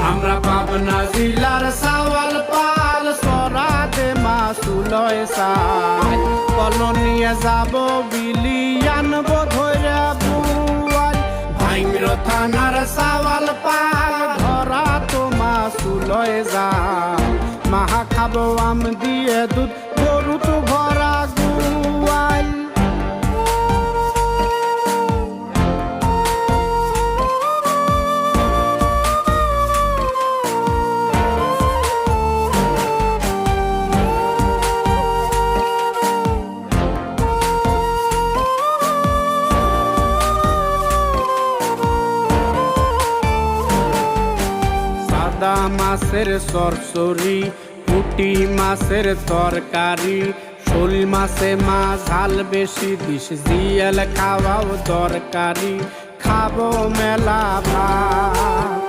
আমরা পাবনা জেলার সাওয়াল পাল সরাতে মাসুলয় সাই কলন নিয়ে যাব বিলি আনবো ধরে বুয়াল ভাইমির থানার সাওয়াল পাল ধরা তো মাসুলয় যায় মাহা খাবো আম দিয়ে দুধ গরু তো ভরা গুয়াল সাদা মাছের সরসরি পুঁটি মাছের তরকারি শোল মাছে মা ঝাল বেশি বিষ জিয়াল খাওয়াও দরকারি খাবো মেলা ভাত